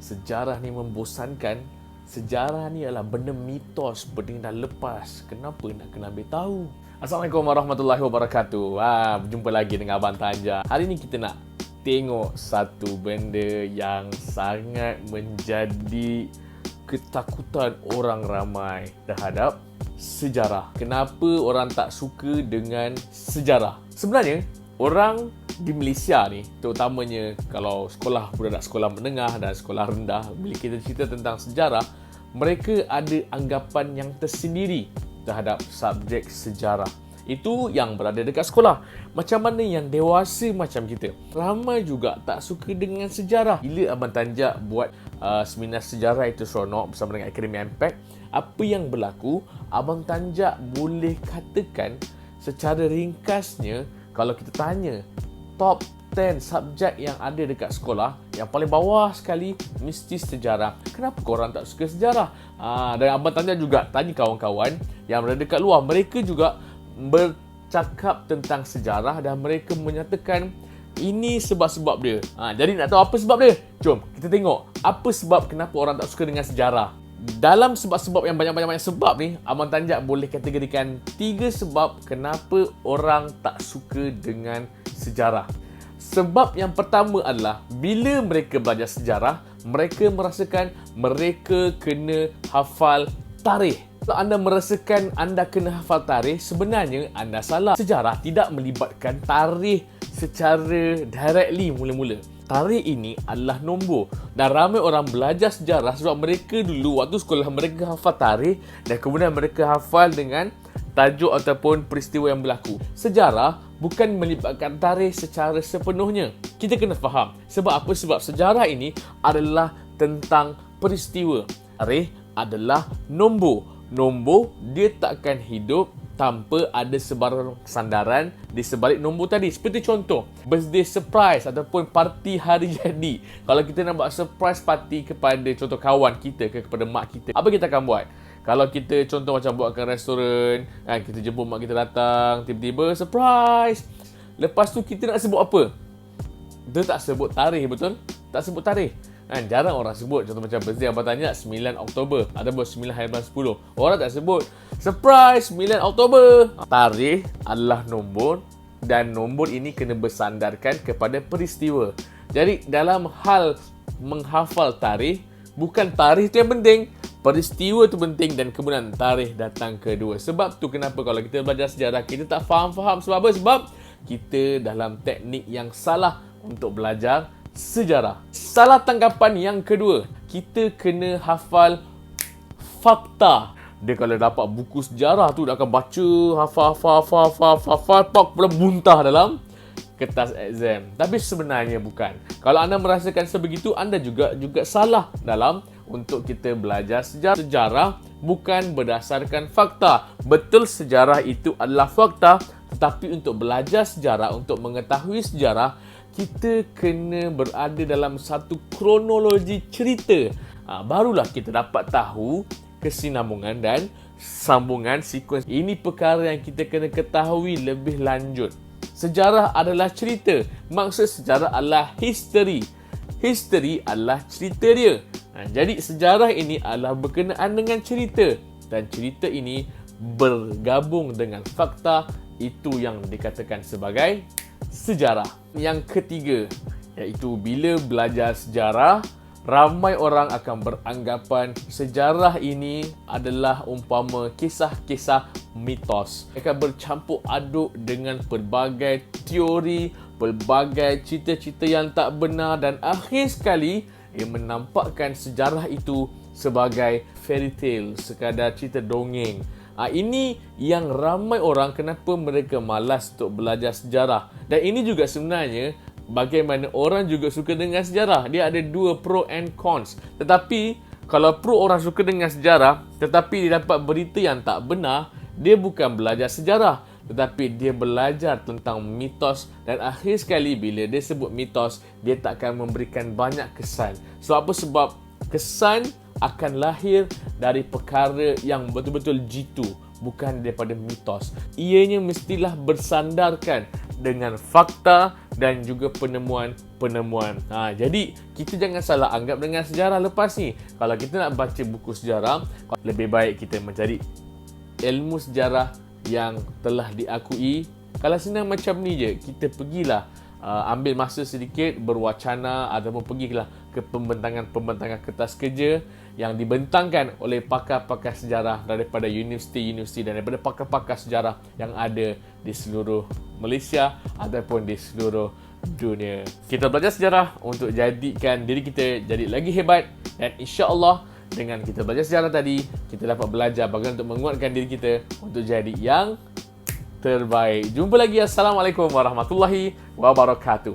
sejarah ni membosankan. Sejarah ni adalah benda mitos, benda yang dah lepas. Kenapa nak kena ambil tahu? Assalamualaikum warahmatullahi wabarakatuh. Berjumpa lagi dengan Abang Tanja. Hari ni kita nak tengok satu benda yang sangat menjadi ketakutan orang ramai terhadap sejarah. Kenapa orang tak suka dengan sejarah? Sebenarnya, orang di Malaysia ni, terutamanya kalau budak sekolah menengah dan sekolah rendah, bila kita cerita tentang sejarah, mereka ada anggapan yang tersendiri terhadap subjek sejarah. Itu yang berada dekat sekolah. Macam mana yang dewasa macam kita, ramai juga tak suka dengan sejarah. Bila Abang Tanja buat seminar sejarah itu seronok bersama dengan Akademi Impact, apa yang berlaku, Abang Tanja boleh katakan secara ringkasnya, kalau kita tanya top 10 subjek yang ada dekat sekolah, yang paling bawah sekali mesti sejarah. Kenapa korang tak suka sejarah? Dan Abang Tanja juga tanya kawan-kawan yang berada dekat luar, mereka juga bercakap tentang sejarah dan mereka menyatakan ini sebab-sebab dia. Jadi nak tahu apa sebab dia? Jom kita tengok apa sebab kenapa orang tak suka dengan sejarah. Dalam sebab-sebab yang banyak-banyak sebab ni, Abang Tanja boleh kategorikan 3 sebab kenapa orang tak suka dengan sejarah. Sebab yang pertama adalah bila mereka belajar sejarah, mereka merasakan mereka kena hafal tarikh. Kalau anda merasakan anda kena hafal tarikh, sebenarnya anda salah. Sejarah tidak melibatkan tarikh secara directly mula-mula. Tarikh ini adalah nombor. Dan ramai orang belajar sejarah sebab mereka dulu waktu sekolah mereka hafal tarikh dan kemudian mereka hafal dengan tajuk ataupun peristiwa yang berlaku. Sejarah bukan melibatkan tarikh secara sepenuhnya. Kita kena faham. Sebab apa? Sebab sejarah ini adalah tentang peristiwa. Tarikh adalah nombor. Nombor dia takkan hidup tanpa ada sebarang sandaran di sebalik nombor tadi. Seperti contoh, birthday surprise ataupun parti hari jadi. Kalau kita nak buat surprise party kepada contoh kawan kita kepada mak kita, apa kita akan buat? Kalau kita contoh macam buatkan restoran, kita jemput mak kita datang, tiba-tiba surprise. Lepas tu kita nak sebut apa? Dia tak sebut tarikh, betul? Tak sebut tarikh. Jarang orang sebut. Contoh macam birthday Abang Tanya 9 Oktober ataupun 9 hari bulan 10. Orang tak sebut surprise 9 Oktober. Tarikh adalah nombor dan nombor ini kena bersandarkan kepada peristiwa. Jadi dalam hal menghafal tarikh, bukan tarikh tu yang penting, peristiwa tu penting dan kemudian tarikh datang kedua. Sebab tu kenapa kalau kita belajar sejarah kita tak faham-faham. Sebab apa? Sebab kita dalam teknik yang salah untuk belajar sejarah. Salah tanggapan yang kedua, kita kena hafal fakta. Dia kalau dapat buku sejarah tu, dia akan baca, hafal, pula muntah dalam kertas exam. Tapi sebenarnya bukan. Kalau anda merasakan sebegitu, anda juga salah dalam untuk kita belajar sejarah. Sejarah bukan berdasarkan fakta. Betul, sejarah itu adalah fakta, tetapi untuk belajar sejarah, untuk mengetahui sejarah, kita kena berada dalam satu kronologi cerita. Barulah kita dapat tahu kesinambungan dan sambungan sekuens. Ini perkara yang kita kena ketahui lebih lanjut. Sejarah adalah cerita. Maksud sejarah adalah history. History adalah cerita dia. Jadi sejarah ini adalah berkenaan dengan cerita. Dan cerita ini bergabung dengan fakta. Itu yang dikatakan sebagai sejarah. Yang ketiga, iaitu bila belajar sejarah, ramai orang akan beranggapan sejarah ini adalah umpama kisah-kisah mitos. Mereka bercampur aduk dengan pelbagai teori, pelbagai cerita-cerita yang tak benar dan akhir sekali ia menampakkan sejarah itu sebagai fairy tale, sekadar cerita dongeng. Ini yang ramai orang kenapa mereka malas untuk belajar sejarah. Dan ini juga sebenarnya bagaimana orang juga suka dengan sejarah. Dia ada dua pro and cons. Tetapi kalau pro orang suka dengan sejarah tetapi dia dapat berita yang tak benar, dia bukan belajar sejarah tetapi dia belajar tentang mitos. Dan akhir sekali bila dia sebut mitos, dia takkan memberikan banyak kesan. Sebab apa? Sebab kesan akan lahir dari perkara yang betul-betul jitu, bukan daripada mitos. Ianya mestilah bersandarkan dengan fakta dan juga penemuan-penemuan. Jadi kita jangan salah anggap dengan sejarah lepas ni. Kalau kita nak baca buku sejarah, lebih baik kita mencari ilmu sejarah yang telah diakui. Kalau senang macam ni je, kita pergilah ambil masa sedikit berwacana ataupun pergilah ke pembentangan kertas kerja yang dibentangkan oleh pakar-pakar sejarah daripada universiti-universiti dan daripada pakar-pakar sejarah yang ada di seluruh Malaysia ataupun di seluruh dunia. Kita belajar sejarah untuk jadikan diri kita jadi lagi hebat, dan insya-Allah dengan kita belajar sejarah tadi, kita dapat belajar bagaimana untuk menguatkan diri kita untuk jadi yang terbaik. Jumpa lagi. Assalamualaikum warahmatullahi wabarakatuh.